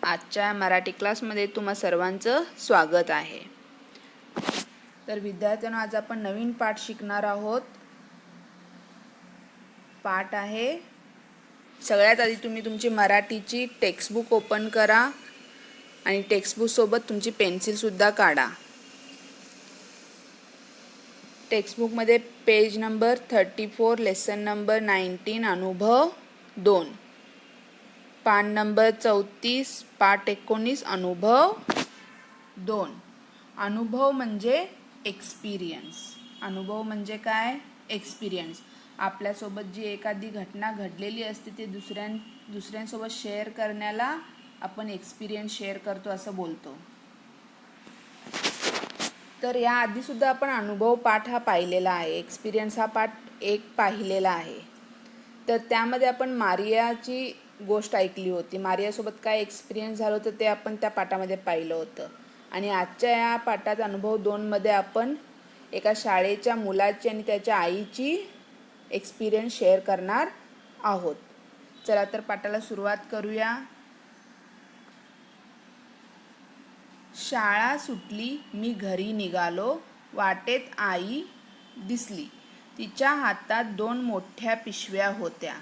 आजच्या मराठी क्लासमध्ये तुम्हा सर्वांचं स्वागत आहे। तर विद्यार्थ्यांनो, आज आपण नवीन पाठ शिकणार आहोत। पाठ आहे, सगळ्यात आधी तुम्ही तुमची मराठीची टेक्स्टबुक ओपन करा आणि टेक्स्टबुक सोबत तुमची पेन्सिल सुद्धा काढा। टेक्स्टबुकमध्ये पेज नंबर 34, लेसन नंबर 19, अनुभव 2, पान नंबर 34, पाठ 19, अनुभव 2। अनुभव म्हणजे एक्सपिरियन्स। अनुभव म्हणजे काय? एक्सपिरियन्स। आपल्यासोबत जी एखादी घटना घडलेली असते ते दुसऱ्यांसोबत शेअर करण्याला आपण एक्सपिरियन्स शेअर करतो असं बोलतो। तर या आधी सुद्धा आपण अनुभव पाठ हा पाहिलेला आहे, एक्सपिरियन्स हा पाठ 1 पाहिलेला आहे। तर त्यामध्ये आपण मारियाची गोष्ट ऐकली होती। मारियासोबत काय एक्सपिरियन्स झालं होतं ते आपण त्या पाठामध्ये पाहिलं होतं। आणि आजच्या या पाठात अनुभव 2 मध्ये आपण एका शाळेच्या मुलाची आणि त्याच्या आईची एक्सपिरियन्स शेअर करणार आहोत। चला तर पाठाला सुरुवात करूया। शाळा सुटली, मी घरी निघालो, वाटेत आई दिसली। तिच्या हातात 2 मोठ्या पिशव्या होत्या।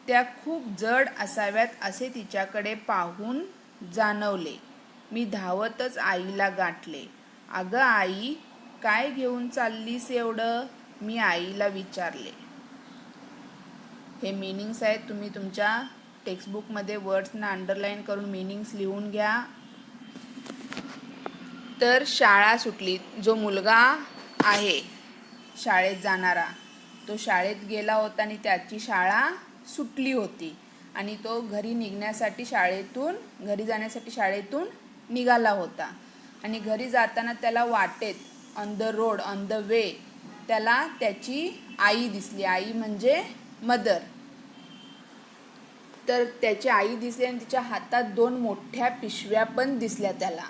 त्या खूप जड असाव्यात असे तिच्याकडे पाहून जाणवले। मी धावतच आईला गाठले। अगं आई, काय घेऊन चाललीस एवढं? मी आईला विचारले। हे मीनिंग्स आहेत, तुम्ही तुमच्या टेक्स्टबुकमध्ये वर्ड्सना अंडरलाईन करून मीनिंग्स लिहून घ्या। तर शाळा सुटली, जो मुलगा आहे शाळेत जाणारा, तो शाळेत गेला होता आणि त्याची शाळा सुटली होती आणि तो घरी जाण्यासाठी शाळेतून निघाला होता। आणि घरी जाताना त्याला वाटेत, on the road, on the way, त्याला त्याची आई दिसली। आई म्हणजे मदर। तर त्याची आई दिसली आणि तिच्या हातात 2 मोठ्या पिशव्या पण दिसल्या त्याला।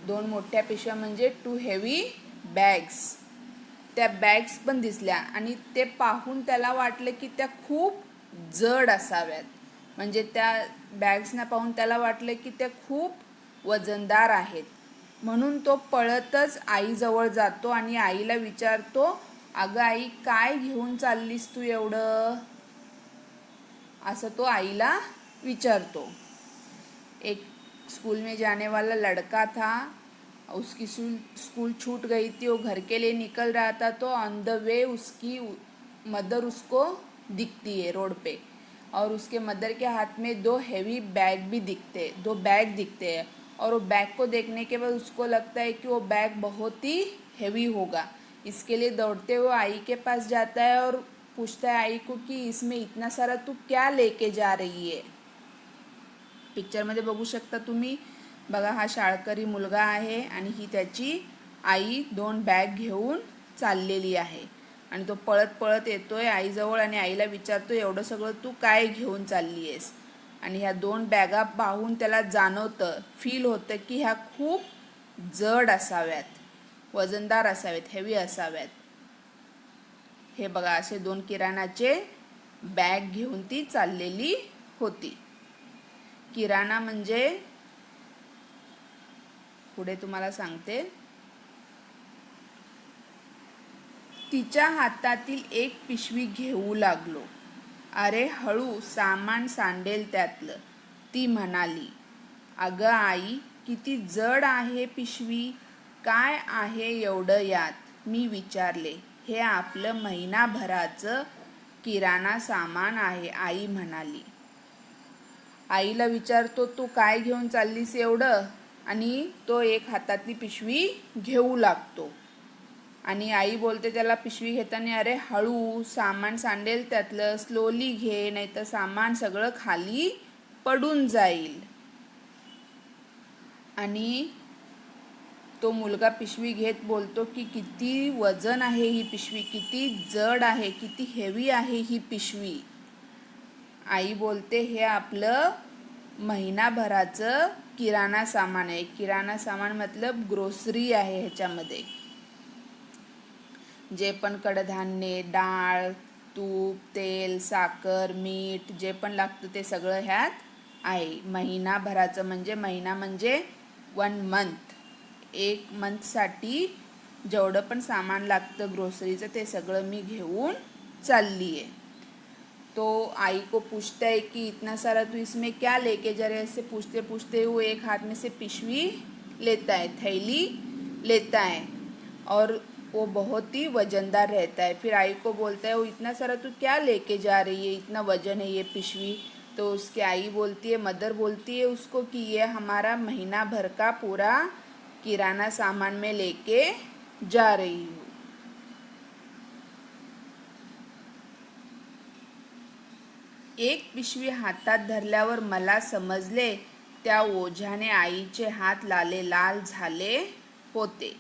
2 मोठ्या पिशव्या म्हणजे 2 हेवी बॅग्स। त्या बॅग्स पण दिसल्या आणि ते पाहून त्याला वाटलं की त्या खूप जड असाव्यात। म्हणजे त्या बॅग्सना पाहून त्याला वाटलं की त्या खूप वजनदार आहेत। म्हणून तो पळतच आईजवळ जातो आणि आईला विचारतो, अगं आई, काय घेऊन चाललीस तू एवढं? असं तो आईला विचारतो। एक स्कूल में जाने वाला लड़का था, उसकी स्कूल छूट गई थी, वो घर के लिए निकल रहा था, तो ऑन द वे उसकी मदर उसको दिखती है रोड पे, और उसके मदर के हाथ में 2 हेवी बैग भी दिखते, 2 बैग दिखते हैं। और वो बैग को देखने के बाद उसको लगता है कि वो बैग बहुत ही हेवी होगा। इसके लिए दौड़ते हुए आई के पास जाता है और पूछता है आई को कि इसमें इतना सारा तू क्या लेके जा रही है? पिक्चरमध्ये बघू शकता तुम्ही। बघा, हा शाळकरी मुलगा आहे आणि ही त्याची आई 2 बॅग घेऊन चाललेली आहे आणि तो पळत पळत येतोय आईजवळ आणि आईला विचारतो, एवढं सगळं तू काय घेऊन चालली आहेस? आणि ह्या 2 बॅगा पाहून त्याला जाणवतं, फील होतं की ह्या खूप जड असाव्यात, वजनदार असाव्यात, हेवी असाव्यात। हे बघा, असे 2 किराणाचे बॅग घेऊन ती चाललेली होती। किराणा म्हणजे, पुढे तुम्हाला सांगते, तिच्या हातातील एक पिशवी घेऊ लागलो। अरे हळू, सामान सांडेल त्यातलं, ती म्हणाली। अगं आई, किती जड आहे पिशवी, काय आहे एवढं यात? मी विचारले। हे आपलं महिनाभराचं किराणा सामान आहे, आई म्हणाली। आईला विचारतो, तू काय घेऊन चाललीस एवढं? आणि तो एक हातातली पिशवी घेऊ लागतो आणि आई बोलते त्याला पिशवी घेताना, अरे हळू, सामान सांडेल त्यातलं, स्लोली घे, नाहीतर सामान सगळं खाली पडून जाईल। आणि तो मुलगा पिशवी घेत बोलतो की किती वजन आहे ही पिशवी, किती जड आहे, किती हेवी आहे ही पिशवी। आई बोलते, हे आपलं महिनाभराचं किराणा सामान आहे। किराणा सामान मतलब ग्रोसरी आहे। ह्याच्यामध्ये जे पण कडधान्य, डाळ, तूप, तेल, साखर, मीठ जे पण लागतं ते सगळं ह्यात आहे. महिनाभराचं म्हणजे महिना म्हणजे 1 मंथ. 1 मंथसाठी जेवढं पण सामान लागतं ग्रोसरीचं ते सगळं मी घेऊन चालली आहे. तो आई को पूछता है कि इतना सारा तू इसमें क्या लेके जा रहे, ऐसे पूछते पूछते वो एक हाथ में से पिशवी लेता है, थैली लेता है और वो बहुत ही वजनदार रहता है. फिर आई को बोलता है वो इतना सारा तू क्या लेके जा रही है, इतना वजन है ये पिशवी. तो उसकी आई बोलती है, मदर बोलती है उसको कि ये हमारा महीना भर का पूरा किराना सामान में लेके जा रही हूँ. एक पिशवी हातात धरल्यावर मला समजले त्या ओझ्याने आईचे हात लाल झाले होते.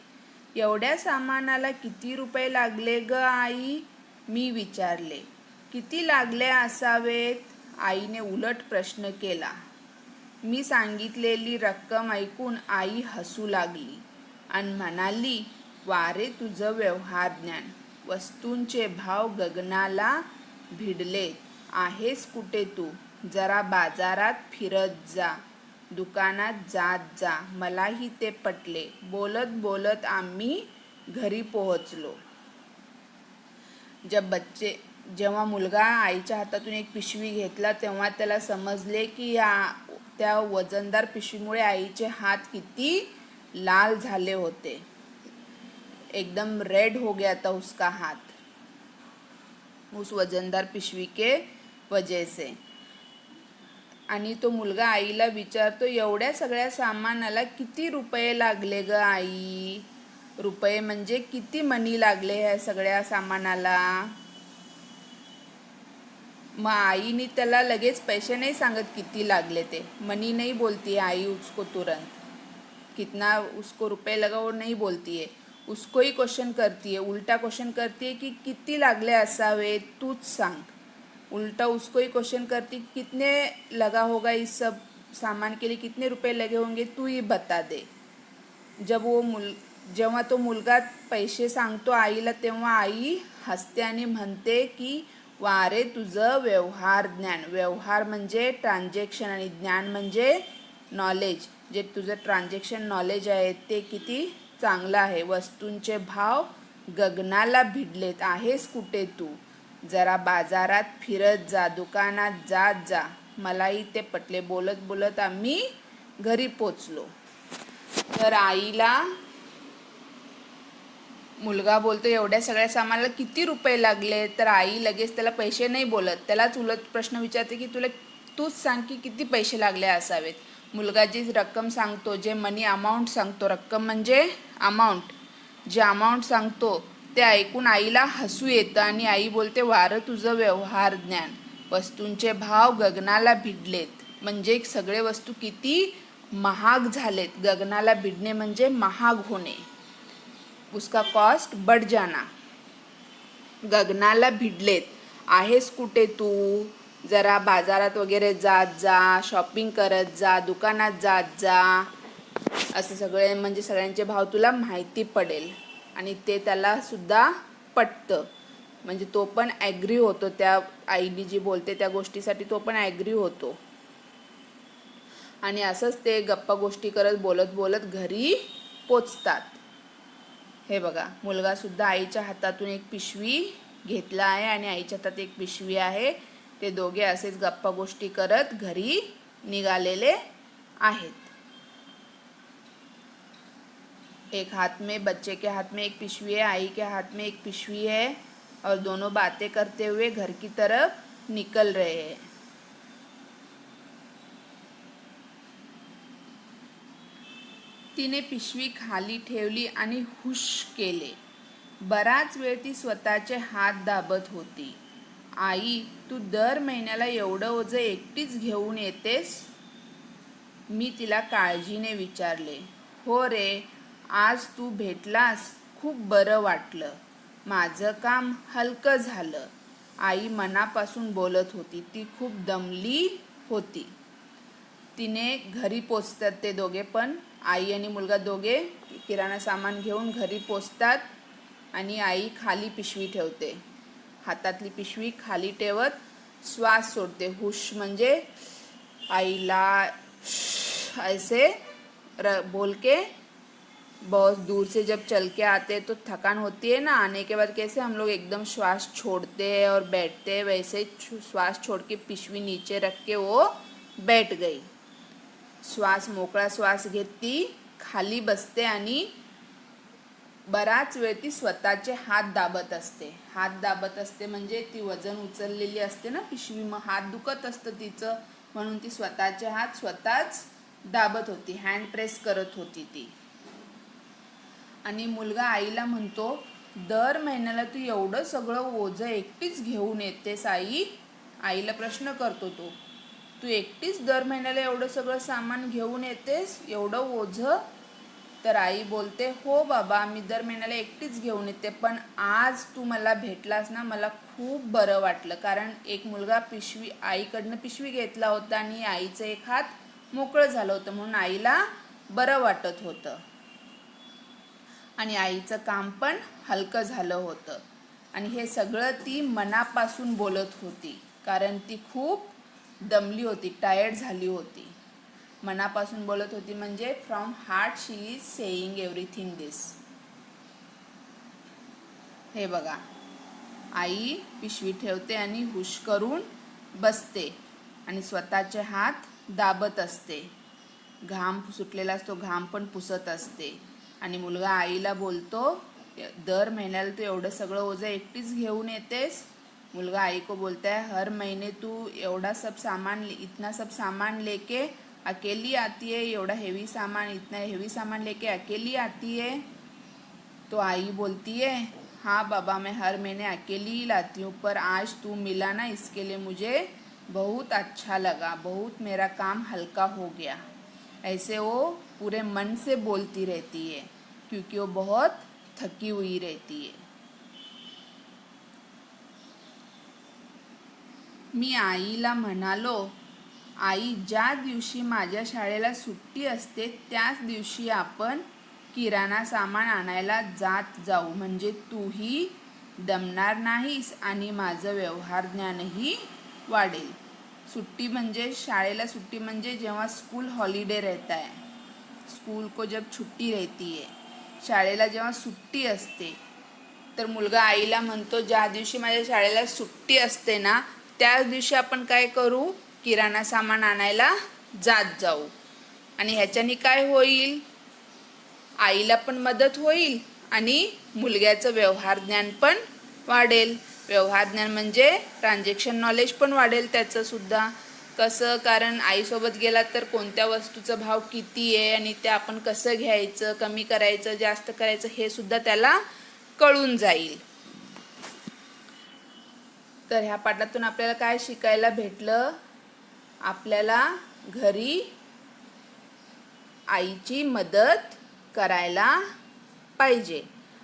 एवढ्या सामानाला किती रुपये लागले ग आई, मी विचारले. किती लागले असावेत, आईने उलट प्रश्न केला. मी सांगितलेली रक्कम ऐकून आई हसू लागली आणि म्हणाली, वारे तुझं व्यवहार ज्ञान, वस्तूंचे भाव गगनाला भिडलेत. आहेस कुठे तू, जरा बाजारात फिरत जा, दुकानात जात जा. मलाही ते पटले. बोलत बोलत आम्ही घरी पोहोचलो. जेव्हा मुलगा आईच्या हातातून एक पिशवी घेतला तेव्हा त्याला समजले की त्या वजनदार पिशवीमुळे आईचे हात किती लाल झाले होते. एकदम रेड हो गया था उसका हाथ उस वजनदार पिशवी के वजह से. आणि तो मुलगा आईला विचारतो, एवढ्या सगळ्या सामानाला किती रुपये लागले ग आई. रुपये म्हणजे किती मनी लागले ह्या सगळ्या सामानाला. मग आईने त्याला लगेच पैसे नाही सांगत किती लागले ते. मनी नहीं बोलती है आई उसको तुरंत, कितना उसको रुपये लगा वो नहीं बोलती है. उसको ही क्वेश्चन करती है, उल्टा क्वेश्चन करती है कि किती लागले असावे तूच सांग. उल्टा उसको ही क्वेश्चन करती कि कितने लगा होगा इस सब सामान के लिए, कितने रुपए लगे होंगे तू ही बता दे. जेव्हा तो मुलगा पैसे सांगतो आईला तेव्हा आई हसते आणि म्हणते की वारे तुझं व्यवहार ज्ञान. व्यवहार म्हणजे ट्रान्झॅक्शन आणि ज्ञान म्हणजे नॉलेज. जे तुझं ट्रान्झॅक्शन नॉलेज आहे ते किती चांगलं आहे. वस्तूंचे भाव गगनाला भिडलेत. आहेस कुठे तू, जरा बाजारात फिरत जा, दुकानात जात जा. मलाही ते पटले. बोलत बोलत आम्ही घरी पोचलो. तर आईला मुलगा बोलतो एवढ्या सगळ्या सामानाला किती रुपये लागले. तर आई लगेच त्याला पैसे नाही बोलत, त्यालाच उलट प्रश्न विचारते की तूच सांग की किती पैसे लागले असावेत. मुलगा जी रक्कम सांगतो, जे मनी अमाऊंट सांगतो, रक्कम म्हणजे अमाऊंट, जे अमाऊंट सांगतो ते ऐकून आईला हसू येतं आणि आई बोलते, वारं तुझं व्यवहार ज्ञान, वस्तूंचे भाव गगनाला भिडलेत. म्हणजे सगळे वस्तू किती महाग झालेत. गगनाला भिडणे म्हणजे महाग होणे, उसका कॉस्ट बढ़ जाना. गगनाला भिडलेत. आहेस कुठे तू, जरा बाजारात वगैरे जात जा, शॉपिंग करत जा, दुकानात जात जा. असं सगळे म्हणजे सगळ्यांचे भाव तुला माहिती पडेल. आणि ते त्याला सुद्धा पटतं. म्हणजे तो पण ॲग्री होतो, त्या आईने जी बोलते त्या गोष्टीसाठी तो पण ॲग्री होतो. आणि असंच ते गप्पा गोष्टी करत बोलत बोलत घरी पोचतात. हे बघा, मुलगा सुद्धा आईच्या हातातून एक पिशवी घेतला आहे आणि आईच्या हातात एक पिशवी आहे. ते दोघे असेच गप्पा गोष्टी करत घरी निघालेले आहेत. एक हाथ में, बच्चे के हाथ में एक पिशवी है, आई के हाथ में एक पिशवी है और दोनों बातें करते हुए घर की तरफ निकल रहे हैं. तिने पिशवी खाली ठेवली आणि हुश केले. बराच वेळ ती स्वतःचे हात दाबत होती. आई, तू दर महिन्याला एवढं ओझं एकटीच घेऊन येतेस, मी तिला काळजीने विचारले. हो रे, आज तू भेटलास, खूप बरं वाटलं, माझं काम हलकं झालं. आई मनापासून बोलत होती. ती खूप दमली होती. तिने घरी पोचतात ते दोघे पण, आई आणि मुलगा दोघे किराणा सामान घेऊन घरी पोचतात आणि आई खाली पिशवी ठेवते. हातातली पिशवी खाली ठेवत श्वास सोडते. हुश म्हणजे आईला ऐसे बोल के बहुत दूर से जब चल के आते तो थकान होती है ना, आने के बाद कैसे हम लोग एकदम श्वास छोड़ते हैं और बैठते हैं, वैसे श्वास छोड़ के पिशवी नीचे रख के वो बैठ गई. श्वास मोकळा श्वास घेतली, खाली बसते आणि बराच वेळ ती स्वतःचे हात दाबत असते. हात दाबत असते म्हणजे ती वजन उचललेली असते ना पिशवी, मग हात दुखत असतं तिचं, म्हणून ती स्वतःचे हात स्वतःच दाबत होती, हँड प्रेस करत होती ती. आणि मुलगा आईला म्हणतो, दर महिन्याला तू एवढं सगळं ओझं एकटीच घेऊन येतेस आई. आईला प्रश्न करतो तो, तू एकटीच दर महिन्याला एवढं सगळं सामान घेऊन येतेस, एवढं ओझं. तर आई बोलते, हो बाबा, मी दर महिन्याला एकटीच घेऊन येते, पण आज तू मला भेटलास ना, मला खूप बरं वाटलं. कारण एक मुलगा आईकडनं पिशवी घेतला होता आणि आईचं एक हात मोकळं झालं होतं, म्हणून आईला बरं वाटत होतं आणि आईचं काम पण हलकं झालं होतं. आणि हे सगळं ती मनापासून बोलत होती, कारण ती खूप दमली होती, टायर्ड झाली होती. मनापासून बोलत होती म्हणजे from heart she is saying everything this. हे बघा, आई पिशवी ठेवते आणि हुश करून बसते आणि स्वतःचे हात दाबत असते. घाम सुटलेला असतो, घाम पण पुसत असते. आणि मुलगा आईला बोलतो, दर महिन्याला तू एवढं सगळं ओझं एकटीच घेऊन येतेस. मुलगा आई को बोलता है, हर महीने तू इतना सब सामान लेके अकेली आती है, एवढा इतना हेवी सामान लेके अकेली आती है. तो आई बोलती है, हाँ बाबा, मैं हर महीने अकेली ही लाती हूँ, पर आज तू मिला ना, इसके लिए मुझे बहुत अच्छा लगा, बहुत मेरा काम हल्का हो गया. ऐसे वो पूरे मन से बोलती रहती है, क्योंकि वो बहुत थकी हुई रहती है. मी आईला म्हणालो, आई, ज्या दिवशी माझ्या शाळेला सुट्टी असते त्याच दिवशी आपण किराणा सामान आणायला जात जाऊ, म्हणजे तूही दमणार नाहीस आणि माझं व्यवहार ज्ञानही वाढेल. सुट्टी म्हणजे शाळेला सुट्टी म्हणजे जेव्हा स्कूल हॉलिडे रहता है, स्कूल को जब छुट्टी रहती है, शाळेला जेव्हा सुट्टी असते. तर मुलगा आईला म्हणतो, ज्या दिवशी माझ्या शाळेला सुट्टी असते ना, त्याच दिवशी आपण काय करू, किराणा सामान आणायला जात जाऊ. आणि ह्याच्याने काय होईल, आईला पण मदत होईल आणि मुलग्याचं व्यवहार ज्ञान पण वाढेल. व्यवहार ज्ञान म्हणजे ट्रान्झॅक्शन नॉलेज पण वाढेल त्याचं सुद्धा. कसं, कारण आईसोबत गेला तर कोणत्या वस्तूचं भाव किती आहे आणि ते आपण कसं घ्यायचं, कमी करायचं, जास्त करायचं, हे सुद्धा त्याला कळून जाईल. तर ह्या पाठातून आपल्याला काय शिकायला भेटलं, आपल्याला घरी आईची मदत करायला पाहिजे.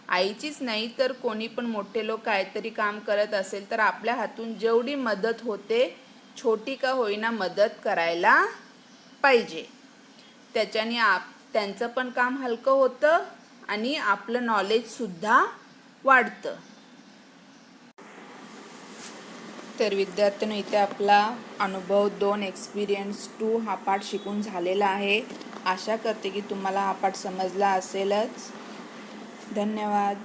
आईचीच नाही तर कोणी पण मोठे लोक काहीतरी काम करत असेल तर आपल्या हातून जेवढी मदत होते, छोटी का होईना, मदत करायला पाहिजे. त्याच्याने त्यांचं पण काम हलकं होतं आणि आपलं नॉलेजसुद्धा वाढतं. तर विद्यार्थ्यांनो, इथे आपला अनुभव 2 एक्सपिरियन्स 2 हा पाठ शिकून झालेला आहे. आशा करते की तुम्हाला हा पाठ समजला असेलच. धन्यवाद.